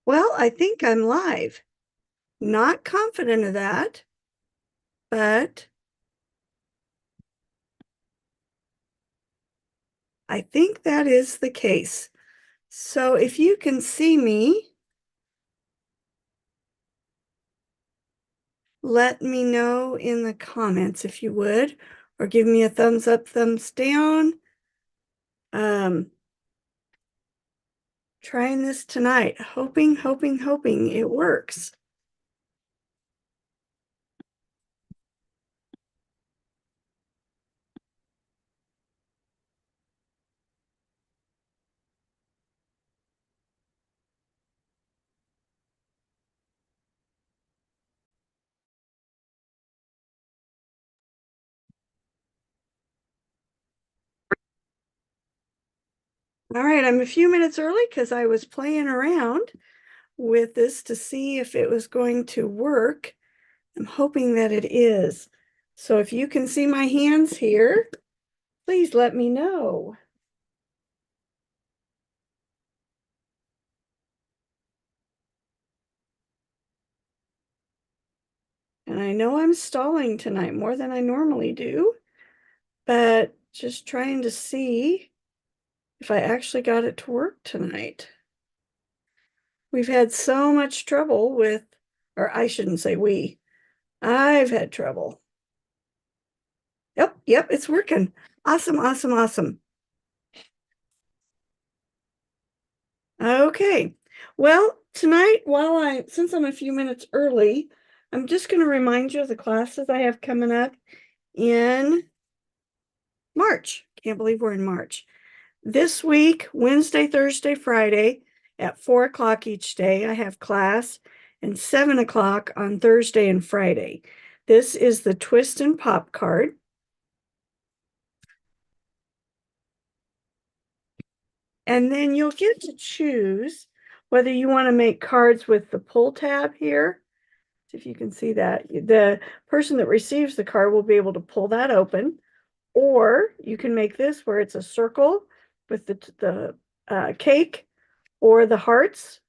Well, I think I'm live. Not confident of that, but I think that is the case. So if you can see me, let me know in the comments if you would, or give me a thumbs up, thumbs down. Trying this tonight, hoping it works. All right, I'm a few minutes early because I was playing around with this to see if it was going to work. I'm hoping that it is. So if you can see my hands here, please let me know. And I know I'm stalling tonight more than I normally do, but just trying to see if I actually got it to work tonight. We've had so much trouble with, or I shouldn't say we, I've had trouble. Yep, it's working. Awesome. Okay. Well, tonight, since I'm a few minutes early, I'm just going to remind you of the classes I have coming up in March. Can't believe we're in March. This week, Wednesday, Thursday, Friday, at 4 o'clock each day, I have class, and 7 o'clock on Thursday and Friday. This is the twist and pop card. And then you'll get to choose whether you want to make cards with the pull tab here. If you can see that, the person that receives the card will be able to pull that open, or you can make this where it's a circle with the cake or the hearts,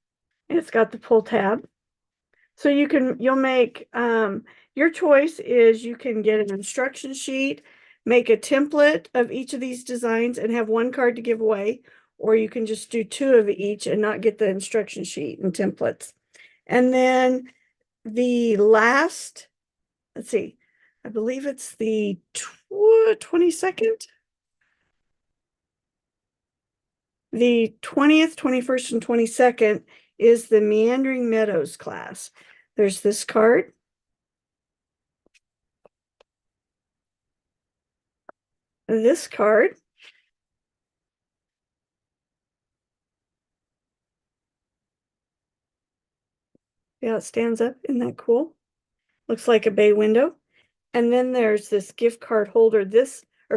and it's got the pull tab. So you'll make, your choice is you can get an instruction sheet, make a template of each of these designs and have one card to give away, or you can just do two of each and not get the instruction sheet and templates. And then the last, let's see, I believe it's the 22nd. The 20th, 21st, and 22nd is the Meandering Meadows class. There's this card. This card. Yeah, it stands up. Isn't that cool? Looks like a bay window. And then there's this gift card holder,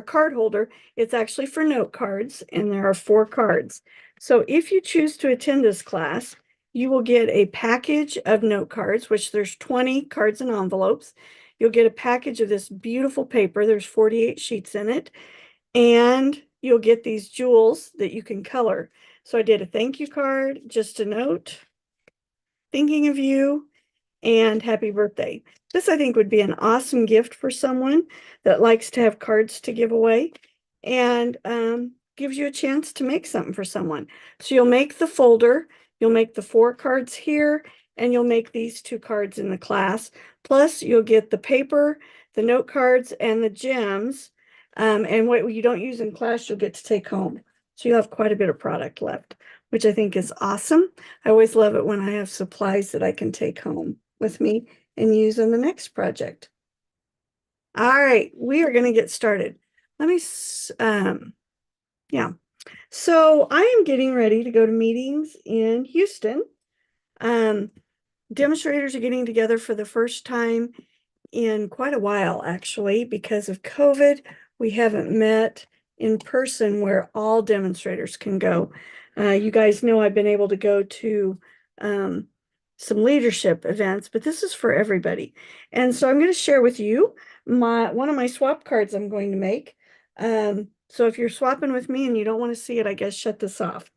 card holder. It's actually for note cards, and there are 4 cards. So if you choose to attend this class, you will get a package of note cards, which there's 20 cards and envelopes. You'll get a package of this beautiful paper. There's 48 sheets in it. And you'll get these jewels that you can color. So I did a thank you card, just a note, thinking of you, and happy birthday. This, I think, would be an awesome gift for someone that likes to have cards to give away, and gives you a chance to make something for someone. So you'll make the folder, you'll make the 4 cards here, and you'll make these 2 cards in the class. Plus, you'll get the paper, the note cards, and the gems. And what you don't use in class, you'll get to take home. So you'll have quite a bit of product left, which I think is awesome. I always love it when I have supplies that I can take home with me and use on the next project. All right, we are going to get started. Let me, yeah. So I am getting ready to go to meetings in Houston. Demonstrators are getting together for the first time in quite a while, actually, because of COVID. We haven't met in person where all demonstrators can go. You guys know I've been able to go to some leadership events, but this is for everybody. And so I'm going to share with you one of my swap cards I'm going to make. So if you're swapping with me and you don't want to see it, I guess shut this off.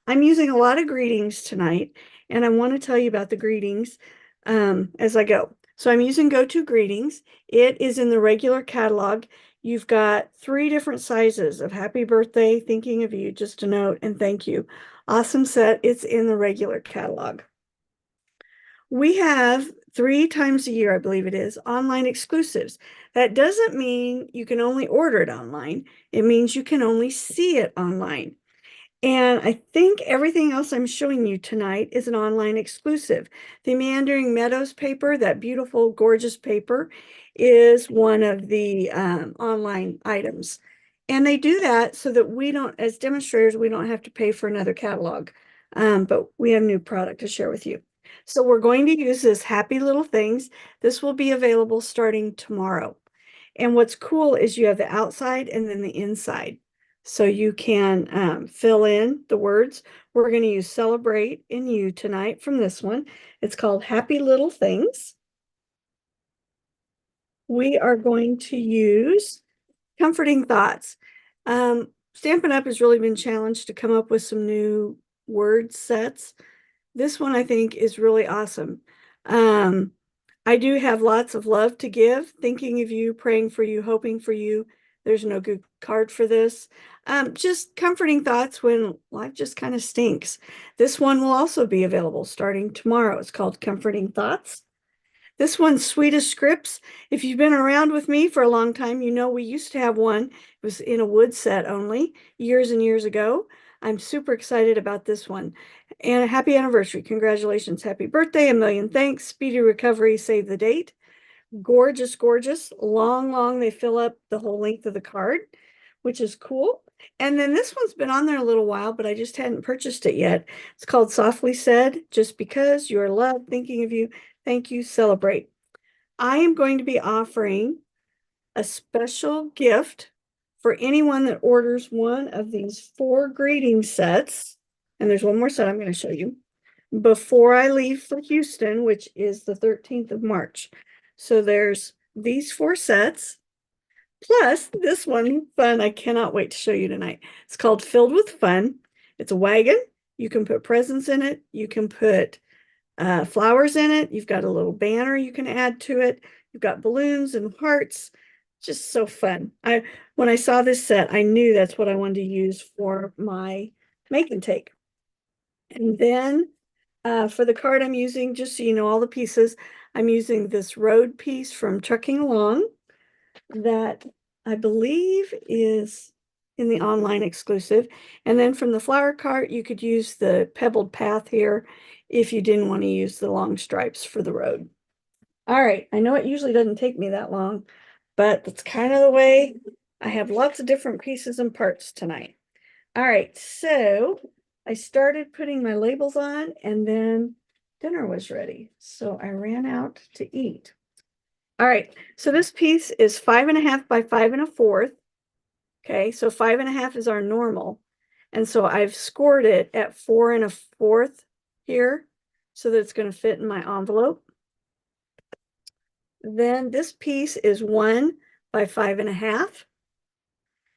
I'm using a lot of greetings tonight, and I want to tell you about the greetings as I go. So I'm using Go-To Greetings. It is in the regular catalog. You've got 3 different sizes of happy birthday, thinking of you, just a note, and thank you. Awesome set. It's in the regular catalog. We have 3 times a year, I believe it is, online exclusives. That doesn't mean you can only order it online. It means you can only see it online. And I think everything else I'm showing you tonight is an online exclusive. The Meandering Meadows paper, that beautiful, gorgeous paper, is one of the online items. And they do that so that we don't, as demonstrators, we don't have to pay for another catalog. But we have new product to share with you. So we're going to use this Happy Little Things. This will be available starting tomorrow. And what's cool is you have the outside and then the inside. So you can fill in the words. We're going to use Celebrate in You tonight from this one. It's called Happy Little Things. We are going to use Comforting Thoughts. Stampin' Up! Has really been challenged to come up with some new word sets. This one I think is really awesome. I do have lots of love to give, thinking of you, praying for you, hoping for you. There's no good card for this. Just comforting thoughts when life just kind of stinks. This one will also be available starting tomorrow. It's called Comforting Thoughts. This one's Sweetest Scripts. If you've been around with me for a long time, you know we used to have one. It was in a wood set only years and years ago. I'm super excited about this one. And a happy anniversary. Congratulations. Happy birthday. A million thanks. Speedy recovery. Save the date. Gorgeous, gorgeous. Long, long. They fill up the whole length of the card, which is cool. And then this one's been on there a little while, but I just hadn't purchased it yet. It's called Softly Said, Just Because You're Loved, Thinking of You. Thank you. Celebrate. I am going to be offering a special gift for anyone that orders one of these 4 greeting sets. And there's one more set I'm going to show you before I leave for Houston, which is the 13th of March. So there's these 4 sets, plus this one fun I cannot wait to show you tonight. It's called Filled with Fun. It's a wagon. You can put presents in it. You can put flowers in it. You've got a little banner you can add to it. You've got balloons and hearts. Just so fun. When I saw this set, I knew that's what I wanted to use for my make and take. And then for the card I'm using, just so you know all the pieces, I'm using this road piece from Trucking Along that I believe is in the online exclusive. And then from the flower cart, you could use the pebbled path here if you didn't want to use the long stripes for the road. All right, I know it usually doesn't take me that long, but that's kind of the way. I have lots of different pieces and parts tonight. All right, so I started putting my labels on and then dinner was ready. So I ran out to eat. All right, so this piece is 5.5 by 5 1/4. Okay, so 5.5 is our normal. And so I've scored it at 4 1/4 here so that it's going to fit in my envelope. Then this piece is 1 by 5.5.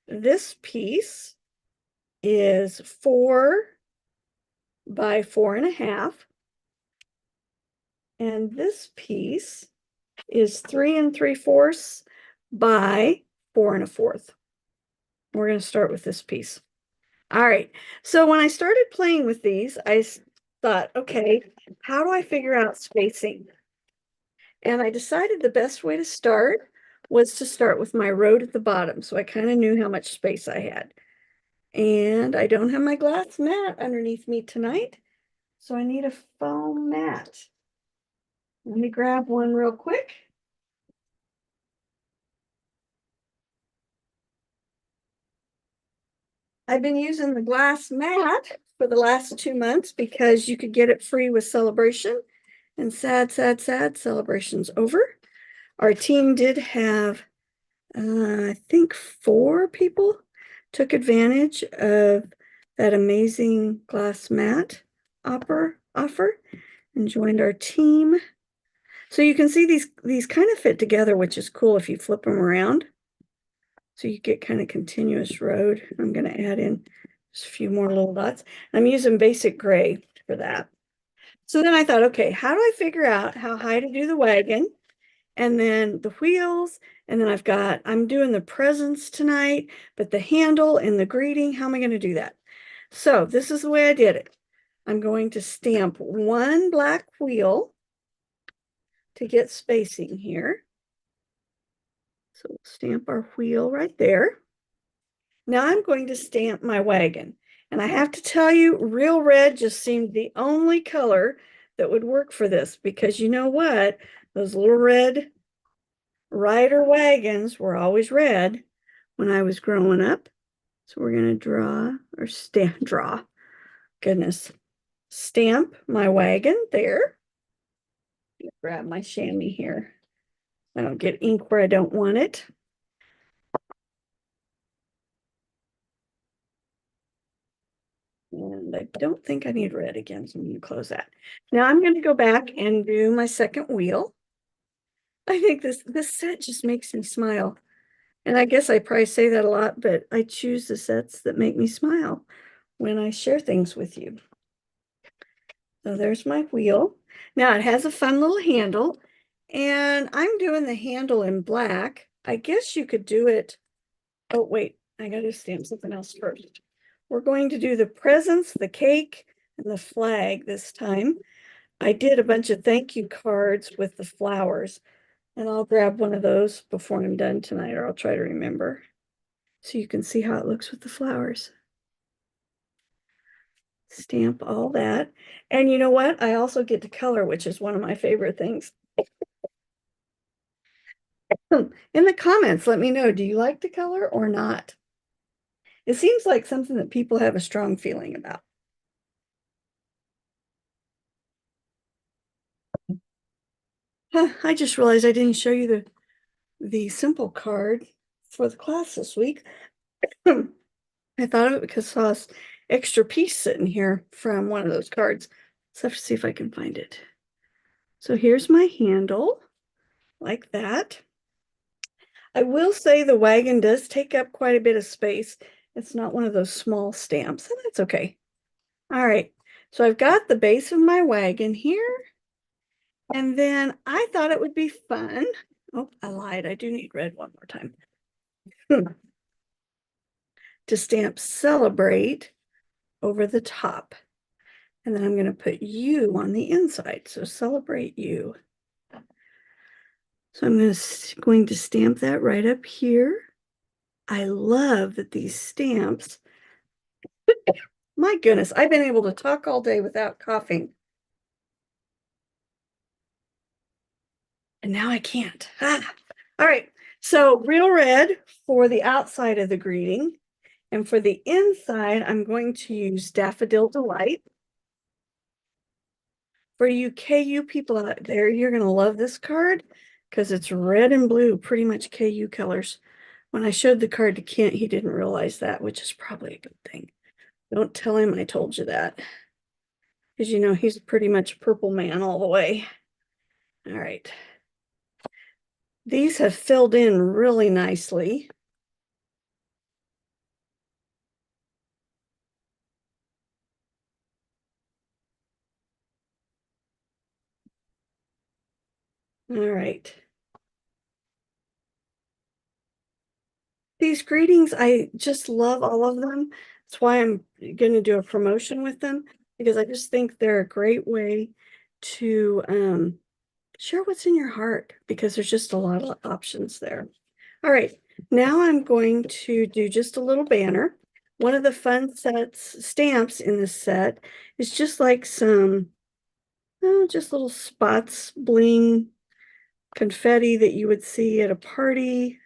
This piece is 4 by 4.5. And this piece is 3 3/4 by 4 1/4. We're going to start with this piece. All right. So when I started playing with these, I thought, okay, how do I figure out spacing? And I decided the best way to start was to start with my road at the bottom. So I kind of knew how much space I had. And I don't have my glass mat underneath me tonight. So I need a foam mat. Let me grab one real quick. I've been using the glass mat for the last 2 months because you could get it free with Celebration. And sad, sad, sad, Celebration's over. Our team did have, I think 4 people took advantage of that amazing glass mat offer and joined our team. So you can see these kind of fit together, which is cool if you flip them around. So you get kind of continuous road. I'm going to add in Just a few more little dots. I'm using basic gray for that. So then I thought, okay, how do I figure out how high to do the wagon? And then the wheels, and then I'm doing the presents tonight, but the handle and the greeting, how am I going to do that? So this is the way I did it. I'm going to stamp one black wheel to get spacing here. So we'll stamp our wheel right there. Now I'm going to stamp my wagon. And I have to tell you, real red just seemed the only color that would work for this, because you know what? Those little red rider wagons were always red when I was growing up. So we're going to stamp my wagon there. Grab my chamois here. I don't get ink where I don't want it. And I don't think I need red again, so I'm going to close that. Now I'm going to go back and do my second wheel. I think this set just makes me smile. And I guess I probably say that a lot, but I choose the sets that make me smile when I share things with you. So there's my wheel. Now it has a fun little handle, and I'm doing the handle in black. I guess you could do it. Oh, wait, I got to stamp something else first. We're going to do the presents, the cake, and the flag this time. I did a bunch of thank you cards with the flowers, and I'll grab one of those before I'm done tonight, or I'll try to remember. So you can see how it looks with the flowers. Stamp all that. And you know what? I also get to color, which is one of my favorite things. In the comments, let me know, do you like to color or not? It seems like something that people have a strong feeling about. I just realized I didn't show you the simple card for the class this week. I thought of it because I saw this extra piece sitting here from one of those cards. So I have to see if I can find it. So here's my handle, like that. I will say the wagon does take up quite a bit of space. It's not one of those small stamps, and that's okay. All right, so I've got the base of my wagon here. And then I thought it would be fun. Oh, I lied. I do need red one more time. To stamp celebrate over the top. And then I'm going to put you on the inside. So celebrate you. So I'm going to stamp that right up here. I love that these stamps, my goodness, I've been able to talk all day without coughing. And now I can't. Ah. All right. So real red for the outside of the greeting. And for the inside, I'm going to use Daffodil Delight. For you KU people out there, you're going to love this card because it's red and blue, pretty much KU colors. When I showed the card to Kent, he didn't realize that, which is probably a good thing. Don't tell him I told you that. Because you know, he's pretty much purple man all the way. All right. These have filled in really nicely. All right. These greetings, I just love all of them. That's why I'm going to do a promotion with them, because I just think they're a great way to share what's in your heart, because there's just a lot of options there. All right, now I'm going to do just a little banner. One of the fun stamps in this set is just like some, just little spots, bling, confetti that you would see at a party.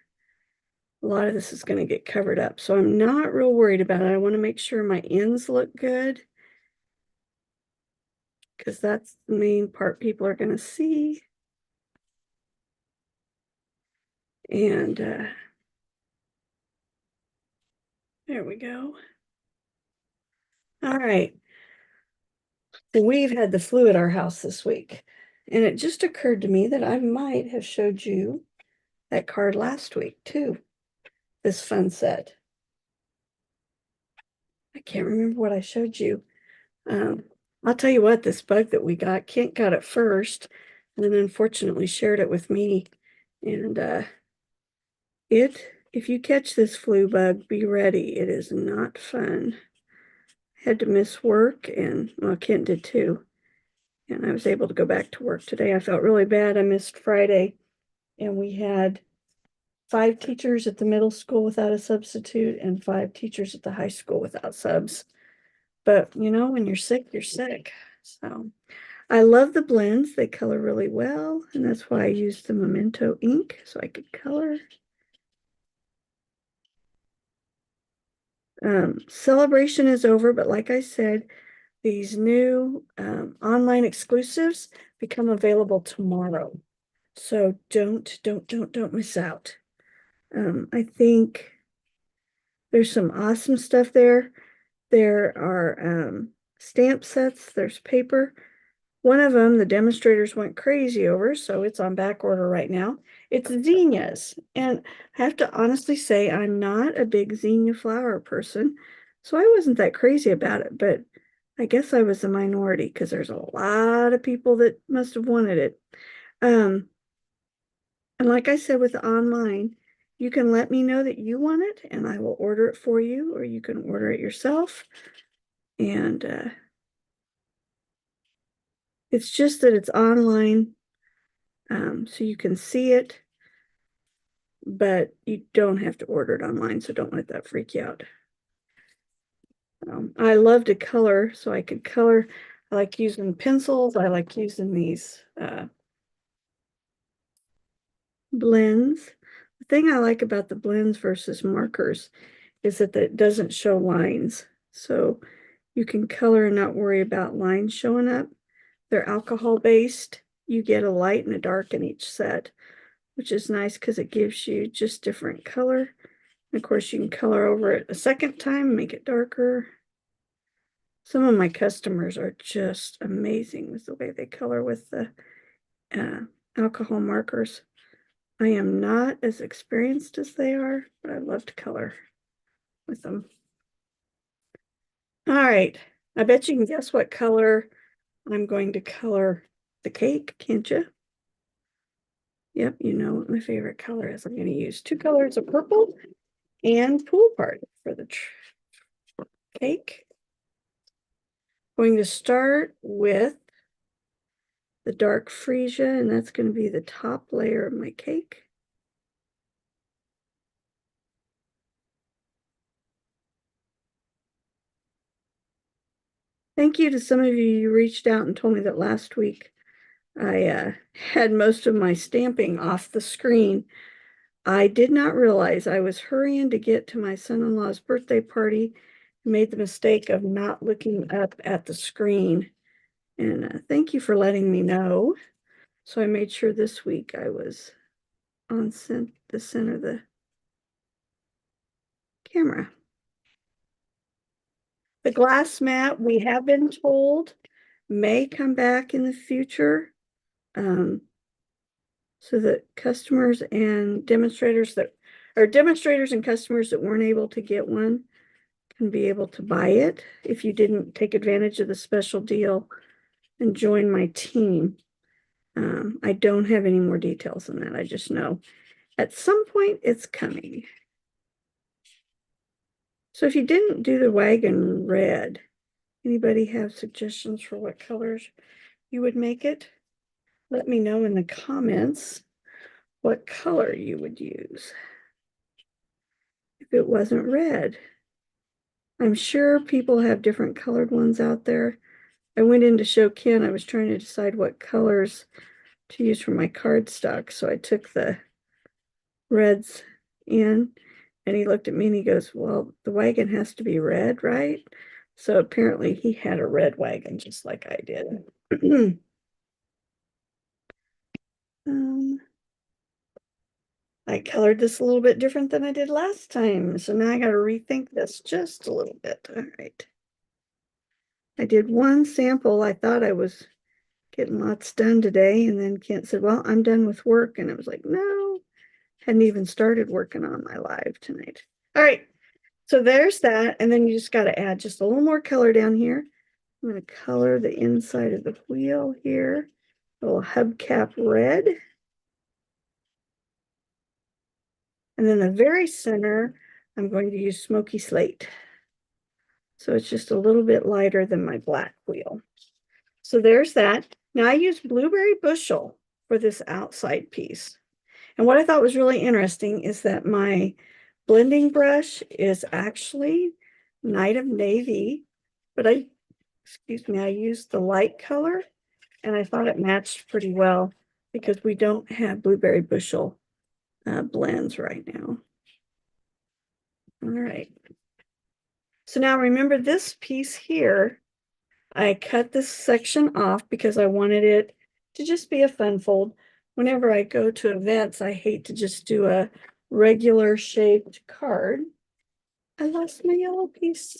A lot of this is going to get covered up, so I'm not real worried about it. I want to make sure my ends look good, because that's the main part people are going to see. And there we go. All right. We've had the flu at our house this week, and it just occurred to me that I might have showed you that card last week too, this fun set. I can't remember what I showed you. Um, I'll tell you what, this bug that we got, Kent got it first, and then unfortunately shared it with me. And if you catch this flu bug, be ready. It is not fun. Had to miss work, and well, Kent did too. And I was able to go back to work today. I felt really bad. I missed Friday, and we had 5 teachers at the middle school without a substitute and 5 teachers at the high school without subs. But you know, when you're sick, you're sick. So I love the blends. They color really well, and that's why I used the Memento ink so I could color. Celebration is over, but like I said, these new online exclusives become available tomorrow. So don't miss out. I think there's some awesome stuff there. There are stamp sets, there's paper. One of them, the demonstrators went crazy over, so it's on back order right now. It's zinnias. And I have to honestly say, I'm not a big zinnia flower person, so I wasn't that crazy about it. But I guess I was the minority because there's a lot of people that must have wanted it. And like I said with the online, you can let me know that you want it and I will order it for you, or you can order it yourself. And it's just that it's online, so you can see it, but you don't have to order it online, so don't let that freak you out. I love to color, so I could color. I like using pencils. I like using these blends. The thing I like about the blends versus markers is that it doesn't show lines. So you can color and not worry about lines showing up. They're alcohol based. You get a light and a dark in each set, which is nice because it gives you just different color. And of course, you can color over it a second time, make it darker. Some of my customers are just amazing with the way they color with the alcohol markers. I am not as experienced as they are, but I love to color with them. All right, I bet you can guess what color I'm going to color the cake, can't you? Yep, you know what my favorite color is. I'm going to use 2 colors of purple and pool party for the cake. Going to start with the dark freesia, and that's going to be the top layer of my cake. Thank you to some of you who reached out and told me that last week I had most of my stamping off the screen. I did not realize I was hurrying to get to my son-in-law's birthday party. Made the mistake of not looking up at the screen. And thank you for letting me know. So I made sure this week I was on the center of the camera. The glass mat, we have been told, may come back in the future. So that customers and demonstrators and customers that weren't able to get one can be able to buy it if you didn't take advantage of the special deal and join my team. I don't have any more details on that. I just know at some point it's coming. So if you didn't do the wagon red, anybody have suggestions for what colors you would make it? Let me know in the comments what color you would use if it wasn't red. I'm sure people have different colored ones out there. I went in to show Ken. I was trying to decide what colors to use for my cardstock. So I took the reds in and he looked at me and he goes, well, the wagon has to be red, right? So apparently he had a red wagon just like I did. I colored this a little bit different than I did last time. So now I got to rethink this just a little bit. All right. I did one sample. I thought I was getting lots done today. And then Kent said, well, I'm done with work. And I was like, no, hadn't even started working on my live tonight. All right. So there's that. And then you just got to add just a little more color down here. I'm going to color the inside of the wheel here. A little hubcap red. And then the very center, I'm going to use smoky slate. So it's just a little bit lighter than my black wheel. So there's that. Now I use blueberry bushel for this outside piece. And what I thought was really interesting is that my blending brush is actually Night of Navy, but excuse me, I used the light color and I thought it matched pretty well because we don't have blueberry bushel blends right now. All right. So now remember this piece here, I cut this section off because I wanted it to just be a fun fold. Whenever I go to events, I hate to just do a regular shaped card. I lost my yellow piece.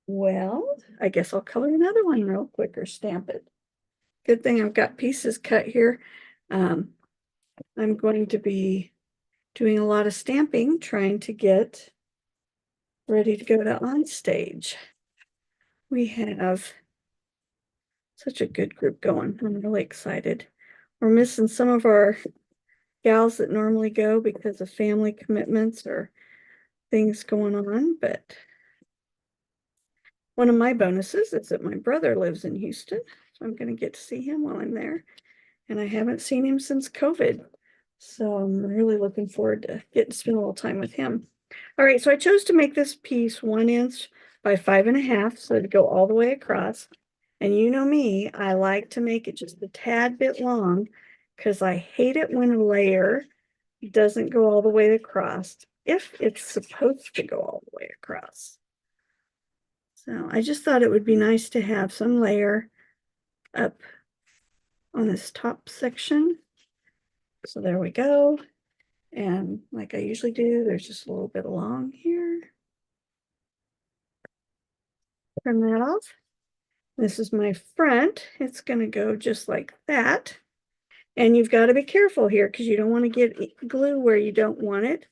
Well, I guess I'll color another one real quick or stamp it. Good thing I've got pieces cut here. I'm going to be doing a lot of stamping, trying to get ready to go to on stage. We have such a good group going. I'm really excited. We're missing some of our gals that normally go because of family commitments or things going on, but one of my bonuses is that my brother lives in Houston, so I'm going to get to see him while I'm there. And I haven't seen him since COVID. So I'm really looking forward to getting to spend a little time with him. All right, so I chose to make this piece 1 inch by 5.5, so to go all the way across. And you know me, I like to make it just a tad bit long because I hate it when a layer doesn't go all the way across if it's supposed to go all the way across. So I just thought it would be nice to have some layer up on this top section. So there we go. And like I usually do, there's just a little bit along here. Trim that off. This is my front. It's going to go just like that. And you've got to be careful here because you don't want to get glue where you don't want it.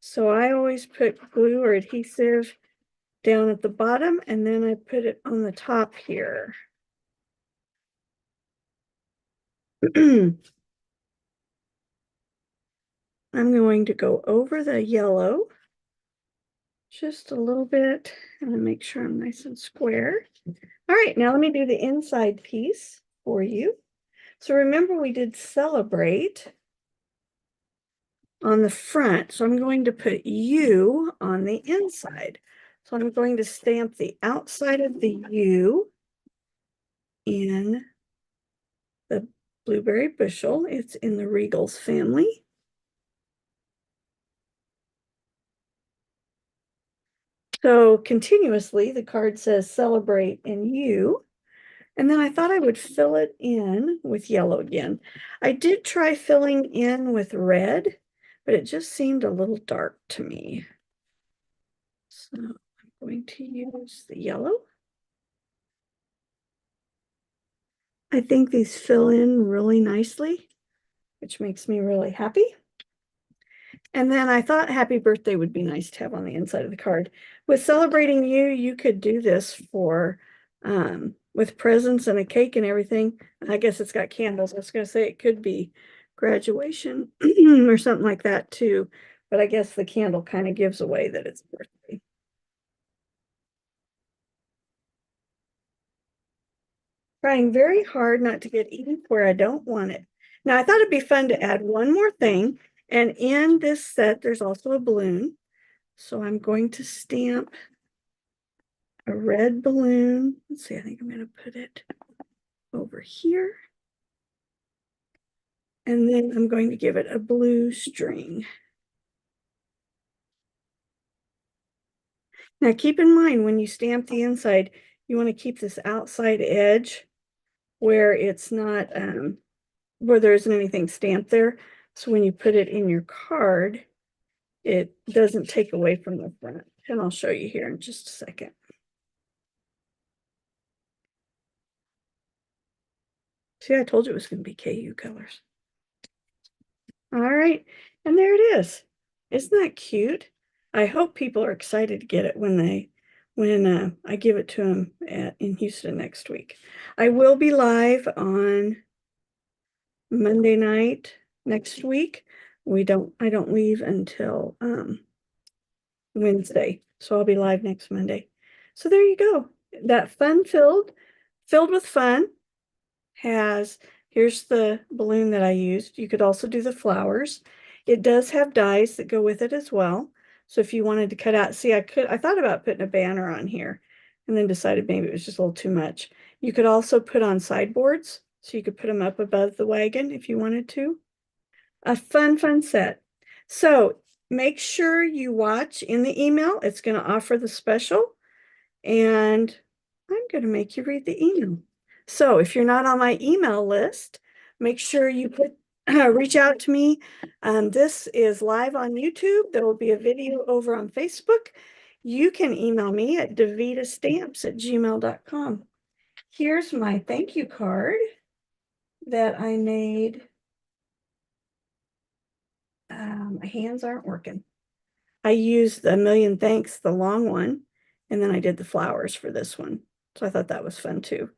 So I always put glue or adhesive down at the bottom and then I put it on the top here. I'm going to go over the yellow just a little bit and make sure I'm nice and square. All right, now let me do the inside piece for you. So remember we did celebrate on the front. So I'm going to put U on the inside. So I'm going to stamp the outside of the U in the blueberry bushel. It's in the Regals family. So continuously, the card says celebrate in U. And then I thought I would fill it in with yellow again. I did try filling in with red, but it just seemed a little dark to me. So I'm going to use the yellow. I think these fill in really nicely, which makes me really happy. And then I thought happy birthday would be nice to have on the inside of the card. With celebrating you, you could do this for with presents and a cake and everything. I guess it's got candles. I was going to say it could be graduation or something like that too. But I guess the candle kind of gives away that it's birthday. Trying very hard not to get ink where I don't want it. Now, I thought it'd be fun to add one more thing. And in this set, there's also a balloon. So I'm going to stamp a red balloon. Let's see, I think I'm going to put it over here. And then I'm going to give it a blue string. Now keep in mind when you stamp the inside, you want to keep this outside edge where it's not, where there isn't anything stamped there. So when you put it in your card, it doesn't take away from the front. And I'll show you here in just a second. See, I told you it was going to be KU colors. All right, and there it is. Isn't that cute? I hope people are excited to get it when I give it to them in Houston next week. I will be live on Monday night next week. I don't leave until Wednesday, so I'll be live next Monday. So there you go. That filled with fun here's the balloon that I used. You could also do the flowers. It does have dies that go with it as well. So if you wanted to cut out, see, I thought about putting a banner on here and then decided maybe it was just a little too much. You could also put on sideboards, so you could put them up above the wagon if you wanted to. A fun set. So make sure you watch in the email. It's going to offer the special, and I'm going to make you read the email. So if you're not on my email list, make sure you reach out to me. This is live on YouTube. There will be a video over on Facebook. You can email me at davitastamps@gmail.com. Here's my thank you card that I made. My hands aren't working. I used A Million Thanks, the long one, and then I did the flowers for this one. So I thought that was fun too.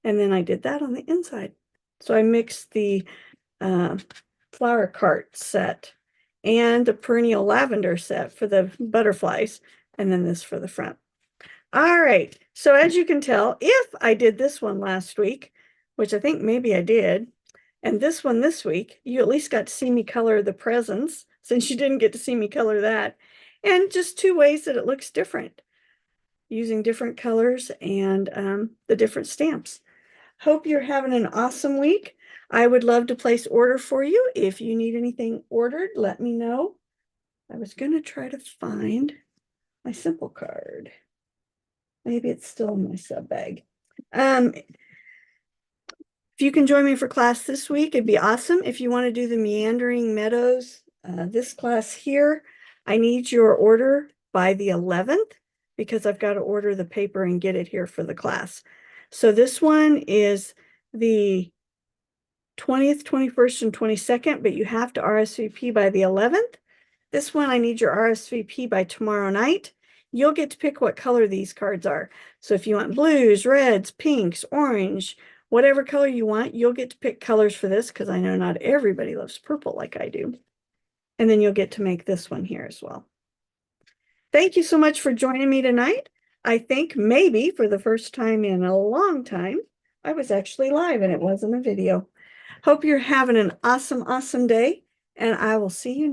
And then I did that on the inside. So I mixed the flower cart set and the perennial lavender set for the butterflies, and then this for the front. All right. So as you can tell, if I did this one last week, which I think maybe I did, and this one this week, you at least got to see me color the presents, since you didn't get to see me color that. And just two ways that it looks different, using different colors and the different stamps. Hope you're having an awesome week. I would love to place order for you. If you need anything ordered, let me know. I was going to try to find my simple card. Maybe it's still in my sub bag. If you can join me for class this week, it'd be awesome. If you want to do the Meandering Meadows, this class here, I need your order by the 11th because I've got to order the paper and get it here for the class. So this one is the 20th, 21st, and 22nd, but you have to RSVP by the 11th. This one, I need your RSVP by tomorrow night. You'll get to pick what color these cards are. So if you want blues, reds, pinks, orange, whatever color you want, you'll get to pick colors for this because I know not everybody loves purple like I do. And then you'll get to make this one here as well. Thank you so much for joining me tonight. I think maybe for the first time in a long time, I was actually live and it wasn't a video. Hope you're having an awesome day, and I will see you